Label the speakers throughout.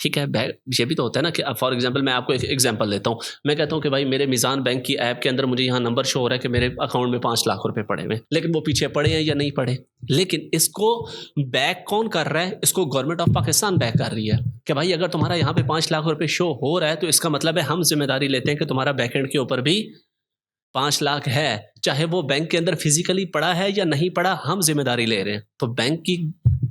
Speaker 1: ٹھیک ہے. یہ بھی تو ہوتا ہے نا کہ فار ایگزامپل میں آپ کو ایک ایگزامپل دیتا ہوں. میں کہتا ہوں کہ بھائی میرے میزان بینک کی ایپ کے اندر مجھے یہاں نمبر شو ہو رہا ہے کہ میرے اکاؤنٹ میں 5 لاکھ روپے پڑے ہوئے, لیکن وہ پیچھے پڑے ہیں یا نہیں پڑے. لیکن اس کو بیک کون کر رہا ہے؟ اس کو گورنمنٹ آف پاکستان بیک کر رہی ہے کہ بھائی اگر تمہارا یہاں پہ 5 لاکھ روپے شو ہو رہا ہے تو اس کا مطلب ہے ہم ذمہ داری لیتے ہیں کہ تمہارا بیک اینڈ کے اوپر بھی 5 لاکھ ہے, چاہے وہ بینک کے اندر فزیکلی پڑا ہے یا نہیں پڑا, ہم ذمہ داری لے رہے ہیں. تو بینک کی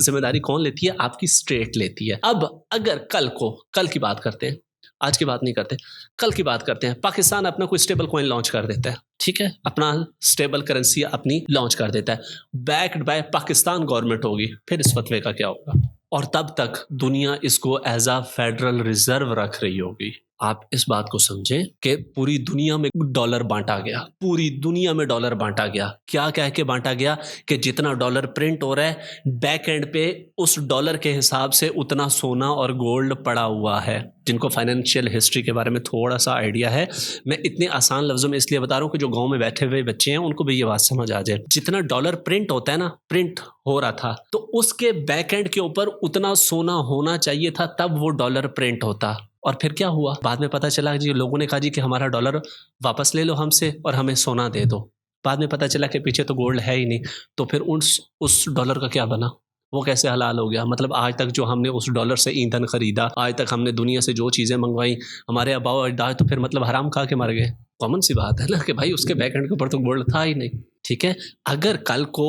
Speaker 1: ذمہ داری کون لیتی ہے؟ آپ کی اسٹیٹ لیتی ہے. اب اگر کل کی بات کرتے ہیں, آج کی بات نہیں کرتے, کل کی بات کرتے ہیں, پاکستان اپنا کوئی اسٹیبل کوائن لانچ کر دیتا ہے, ٹھیک ہے, اپنا اسٹیبل کرنسی اپنی لانچ کر دیتا ہے, بیکڈ بائی پاکستان گورنمنٹ ہوگی, پھر اس فتوے کا کیا ہوگا؟ اور تب تک دنیا اس کو ایز اے فیڈرل ریزرو رکھ رہی ہوگی. آپ اس بات کو سمجھیں کہ پوری دنیا میں ڈالر بانٹا گیا, پوری دنیا میں ڈالر بانٹا گیا. کیا کہہ کے بانٹا گیا؟ کہ جتنا ڈالر پرنٹ ہو رہا ہے بیک اینڈ پہ اس ڈالر کے حساب سے اتنا سونا اور گولڈ پڑا ہوا ہے. جن کو فائنینشیل ہسٹری کے بارے میں تھوڑا سا آئیڈیا ہے, میں اتنے آسان لفظوں میں اس لیے بتا رہا ہوں کہ جو گاؤں میں بیٹھے ہوئے بچے ہیں ان کو بھی یہ بات سمجھ آ جائے. جتنا ڈالر پرنٹ ہوتا ہے نا, پرنٹ ہو رہا تھا, تو اس کے بیک اینڈ کے اوپر اتنا سونا ہونا چاہیے تھا, تب وہ ڈالر پرنٹ ہوتا. اور پھر کیا ہوا؟ بعد میں پتہ چلا جی لوگوں نے کہا جی کہ ہمارا ڈالر واپس لے لو ہم سے اور ہمیں سونا دے دو. بعد میں پتہ چلا کہ پیچھے تو گولڈ ہے ہی نہیں, تو پھر اس ڈالر کا کیا بنا؟ وہ کیسے حلال ہو گیا؟ مطلب آج تک جو ہم نے اس ڈالر سے ایندھن خریدا, آج تک ہم نے دنیا سے جو چیزیں منگوائی, ہمارے آباء و اجداد تو پھر مطلب حرام کھا کے مر گئے. کامن سی بات ہے نا کہ بھائی اس کے بیک اینڈ کے اوپر تو گولڈ تھا ہی نہیں. ٹھیک ہے, اگر کل کو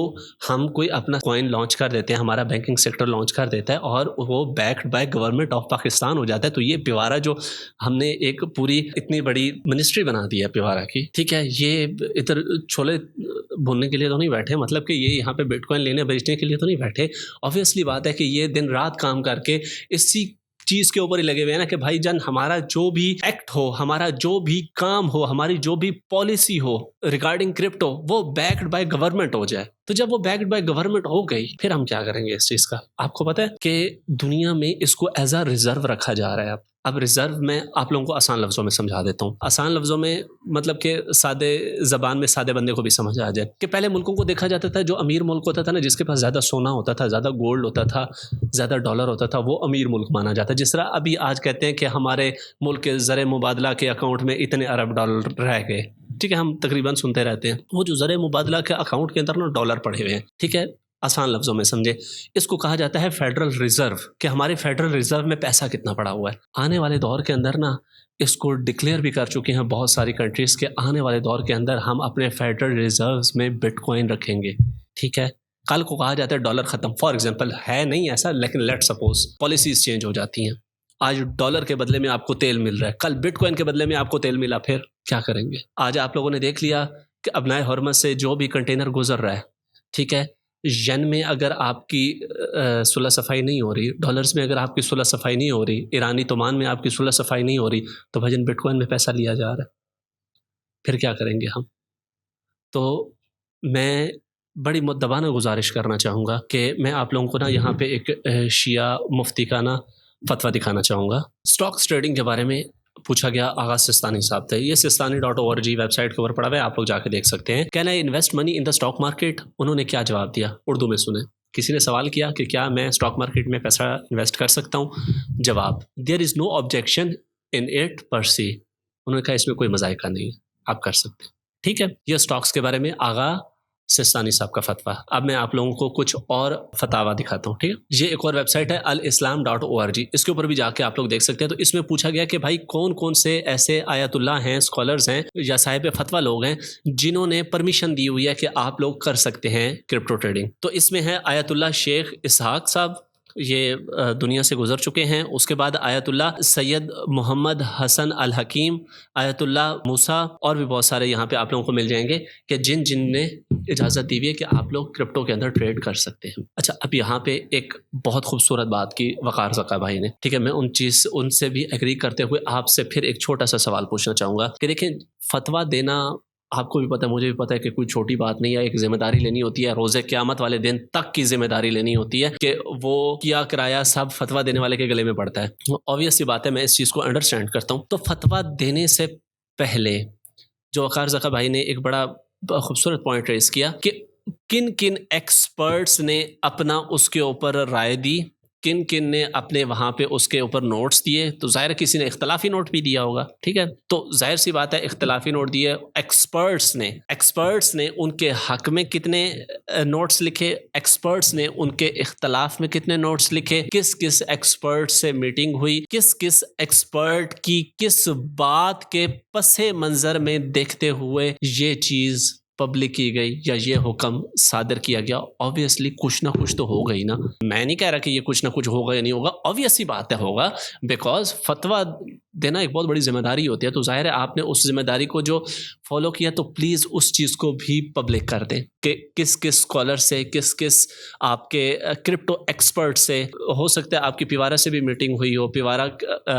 Speaker 1: ہم کوئی اپنا کوائن لانچ کر دیتے ہیں, ہمارا بینکنگ سیکٹر لانچ کر دیتا ہے اور وہ backed by government of Pakistan ہو جاتا ہے, تو یہ پیوارا جو ہم نے ایک پوری اتنی بڑی منسٹری بنا دی ہے پیوارا کی, ٹھیک ہے, یہ ادھر چھولے بھوننے کے لیے تو نہیں بیٹھے, مطلب کہ یہ یہاں پہ بٹ کوائن لینے بیچنے کے لیے تو نہیں بیٹھے. آبویسلی بات ہے کہ یہ دن رات کام کر کے اسی چیز کے اوپر ہی لگے ہوئے ہیں نا کہ بھائی جان ہمارا جو بھی ایکٹ ہو, ہمارا جو بھی کام ہو, ہماری جو بھی پالیسی ہو ریگارڈنگ کرپٹو, وہ بیکڈ بائی گورنمنٹ ہو جائے. تو جب وہ بیکڈ بائی گورنمنٹ ہو گئی, پھر ہم کیا کریں گے اس چیز کا؟ آپ کو پتہ ہے کہ دنیا میں اس کو ایز اے ریزرو رکھا جا رہا ہے. اب ریزرو میں آپ لوگوں کو آسان لفظوں میں سمجھا دیتا ہوں. آسان لفظوں میں مطلب کہ سادے زبان میں سادے بندے کو بھی سمجھ آ جائے کہ پہلے ملکوں کو دیکھا جاتا تھا, جو امیر ملک ہوتا تھا نا, جس کے پاس زیادہ سونا ہوتا تھا, زیادہ گولڈ ہوتا تھا, زیادہ ڈالر ہوتا تھا, وہ امیر ملک مانا جاتا ہے. جس طرح ابھی آج کہتے ہیں کہ ہمارے ملک کے زر مبادلہ کے اکاؤنٹ میں اتنے ارب ڈالر رہ گئے, ٹھیک ہے, ہم تقریباً سنتے رہتے ہیں. وہ جو زر مبادلہ کے اکاؤنٹ کے اندر نا ڈالر پڑے ہوئے ہیں, ٹھیک ہے, آسان لفظوں میں سمجھے, اس کو کہا جاتا ہے فیڈرل ریزرو, کہ ہمارے فیڈرل ریزرو میں پیسہ کتنا پڑا ہوا ہے. آنے والے دور کے اندر نا اس کو ڈکلیئر بھی کر چکے ہیں بہت ساری کنٹریز کے, آنے والے دور کے اندر ہم اپنے فیڈرل ریزروز میں بٹ کوائن رکھیں گے. ٹھیک ہے, کل کو کہا جاتا ہے ڈالر ختم, فار ایگزامپل, ہے نہیں ایسا, لیکن لیٹ سپوز پالیسیز چینج ہو جاتی ہیں. آج ڈالر کے بدلے میں آپ کو تیل مل رہا ہے, کل بٹ کوائن کے بدلے میں آپ کو تیل ملا, پھر کیا کریں گے؟ آج آپ لوگوں نے دیکھ لیا کہ ابنائے حرمت سے جو بھی کنٹینر گزر رہا ہے, ٹھیک ہے, ین میں اگر آپ کی صلح صفائی نہیں ہو رہی, ڈالرز میں اگر آپ کی صلح صفائی نہیں ہو رہی, ایرانی تومان میں آپ کی صلح صفائی نہیں ہو رہی, تو بھجن بٹ کوائن میں پیسہ لیا جا رہا ہے, پھر کیا کریں گے ہم؟ تو میں بڑی مؤدبانہ گزارش کرنا چاہوں گا کہ میں آپ لوگوں کو نا یہاں پہ ایک شیعہ مفتی کا نا فتویٰ دکھانا چاہوں گا. اسٹاکس ٹریڈنگ کے بارے میں پوچھا گیا آغاز سستانی صاحب تھے, یہ sistani.org ویب سائٹ کے اوپر پڑا ہوا ہے, آپ لوگ جا کے دیکھ سکتے ہیں. Can I invest money in the stock market? انہوں نے کیا جواب دیا, اردو میں سنیں. کسی نے سوال کیا کہ کیا میں اسٹاک مارکیٹ میں پیسہ انویسٹ کر سکتا ہوں؟ جواب, دیر از نو آبجیکشن ان اٹ پر سی. انہوں نے کہا اس میں کوئی مذائقہ نہیں ہے, آپ کر سکتے ہیں. ٹھیک ہے, یہ اسٹاکس کے بارے میں آغا سستانی صاحب کا فتویٰ. اب میں آپ لوگوں کو کچھ اور فتاویٰ دکھاتا ہوں. ٹھیک ہے, یہ ایک اور ویب سائٹ ہے alislam.org, اس کے اوپر بھی جا کے آپ لوگ دیکھ سکتے ہیں. تو اس میں پوچھا گیا کہ بھائی کون کون سے ایسے آیت اللہ ہیں, اسکالرز ہیں یا صاحب فتویٰ لوگ ہیں جنہوں نے پرمیشن دی ہوئی ہے کہ آپ لوگ کر سکتے ہیں کرپٹو ٹریڈنگ. تو اس میں ہے آیت اللہ شیخ اسحاق صاحب, یہ دنیا سے گزر چکے ہیں. اس کے بعد آیت اللہ سید محمد حسن الحکیم, آیت اللہ موسیٰ, اور بھی بہت سارے یہاں پہ آپ لوگوں کو مل جائیں گے کہ جن نے اجازت دی ہوئی ہے کہ آپ لوگ کرپٹو کے اندر ٹریڈ کر سکتے ہیں. اچھا, اب یہاں پہ ایک بہت خوبصورت بات کی وقار زکا بھائی نے, ٹھیک ہے, میں ان سے بھی ایگری کرتے ہوئے آپ سے پھر ایک چھوٹا سا سوال پوچھنا چاہوں گا کہ دیکھیں, فتویٰ دینا آپ کو بھی پتہ ہے, مجھے بھی پتہ ہے کہ کوئی چھوٹی بات نہیں ہے. ایک ذمہ داری لینی ہوتی ہے, روزے قیامت والے دن تک کی ذمہ داری لینی ہوتی ہے کہ وہ کیا کرایہ سب فتویٰ دینے والے کے گلے میں پڑتا ہے. obvious سی بات ہے, میں اس چیز کو انڈرسٹینڈ کرتا ہوں. تو فتویٰ دینے سے پہلے جو وقار زکا بھائی نے ایک بڑا خوبصورت پوائنٹ ریز کیا کہ کن کن ایکسپرٹس نے اپنا اس کے اوپر رائے دی, کن کن نے اپنے وہاں پہ اس کے اوپر نوٹس دیے، تو ظاہر ہے کسی نے اختلافی نوٹ بھی دیا ہوگا، ٹھیک ہے، تو ظاہر سی بات ہے اختلافی نوٹ دیے. ایکسپرٹس نے ان کے حق میں کتنے نوٹس لکھے، ایکسپرٹس نے ان کے اختلاف میں کتنے نوٹس لکھے، کس کس ایکسپرٹ سے میٹنگ ہوئی، کس کس ایکسپرٹ کی کس بات کے پس منظر میں دیکھتے ہوئے یہ چیز پبلک کی گئی یا یہ حکم صادر کیا گیا. آبویسلی کچھ نہ کچھ تو ہوگا ہی نا. میں نہیں کہہ رہا کہ یہ کچھ نہ کچھ ہوگا یا نہیں ہوگا، آبویس سی بات ہے ہوگا، بیکاز فتویٰ دینا ایک بہت بڑی ذمہ داری ہوتی ہے. تو ظاہر ہے آپ نے اس ذمہ داری کو جو فالو کیا تو پلیز اس چیز کو بھی پبلک کر دیں کہ کس کس اسکالر سے، کس کس آپ کے کرپٹو ایکسپرٹ سے، ہو سکتا ہے آپ کی پیوارا سے بھی میٹنگ ہوئی ہو، پیوارا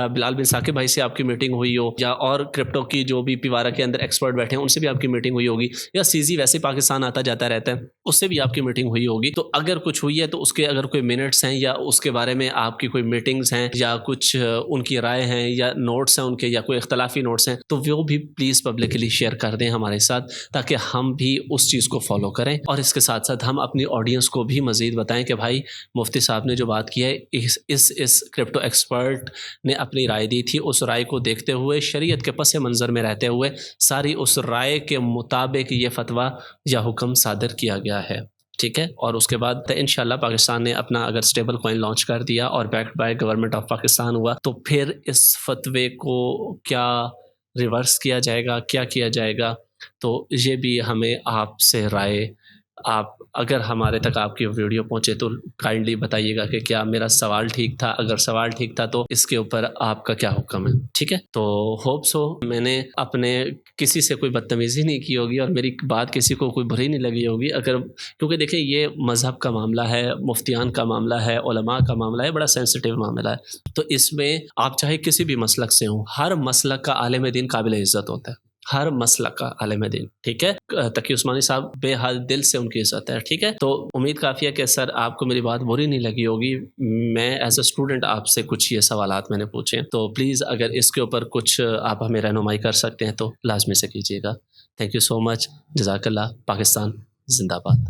Speaker 1: بلال بن ثاقب بھائی سے آپ کی میٹنگ ہوئی ہو، یا اور کرپٹو کی جو بھی پیوارا کے اندر ایکسپرٹ بیٹھے ہیں ان سے بھی آپ کی میٹنگ ہوئی ہوگی، یا سیزی ویسے پاکستان آتا جاتا رہتا ہے اس سے بھی آپ کی میٹنگ ہوئی ہوگی. تو اگر کچھ ہوئی ہے تو اس کے اگر کوئی منٹس ہیں یا اس کے بارے میں آپ کی کوئی میٹنگز ہیں یا کچھ ان کی رائے ہیں یا نوٹس ہیں ان کے یا کوئی اختلافی نوٹس ہیں تو وہ بھی پلیز پبلکلی شیئر کر دیں ہمارے ساتھ تاکہ ہم بھی اس چیز کو فالو کریں. اور اس کے ساتھ ساتھ ہم اپنی آڈینس کو بھی مزید بتائیں کہ بھائی مفتی صاحب نے جو بات کی ہے اس کرپٹو ایکسپرٹ نے اپنی رائے دی تھی، اس رائے کو دیکھتے ہوئے شریعت کے پس منظر میں رہتے ہوئے ساری اس رائے کے مطابق یہ فتویٰ یا حکم صادر کیا گیا ہے، ٹھیک ہے. اور اس کے بعد انشاءاللہ پاکستان نے اپنا اگر اسٹیبل کوائن لانچ کر دیا اور baked by government of Pakistan ہوا تو پھر اس فتوے کو کیا ریورس کیا جائے گا، کیا کیا جائے گا، تو یہ بھی ہمیں آپ سے رائے، آپ اگر ہمارے تک آپ کی ویڈیو پہنچے تو کائنڈلی بتائیے گا کہ کیا میرا سوال ٹھیک تھا، اگر سوال ٹھیک تھا تو اس کے اوپر آپ کا کیا حکم ہے، ٹھیک ہے. تو ہوپ سو میں نے اپنے کسی سے کوئی بدتمیزی نہیں کی ہوگی اور میری بات کسی کو کوئی بری نہیں لگی ہوگی. اگر کیونکہ دیکھیں یہ مذہب کا معاملہ ہے، مفتیان کا معاملہ ہے، علماء کا معاملہ ہے، بڑا سینسٹیو معاملہ ہے، تو اس میں آپ چاہے کسی بھی مسلک سے ہوں، ہر مسلک کا عالم دین قابل عزت ہوتا ہے، ہر مسلک کا عالم دین، ٹھیک ہے. تقی عثمانی صاحب بے حال دل سے ان کی عزت ہے، ٹھیک ہے. تو امید کافی ہے کہ سر آپ کو میری بات بری نہیں لگی ہوگی. میں ایز اے اسٹوڈنٹ آپ سے کچھ یہ سوالات میں نے پوچھے تو پلیز اگر اس کے اوپر کچھ آپ ہمیں رہنمائی کر سکتے ہیں تو لازمی سے کیجیے گا. تھینک یو سو مچ. جزاک اللہ. پاکستان زندہ باد.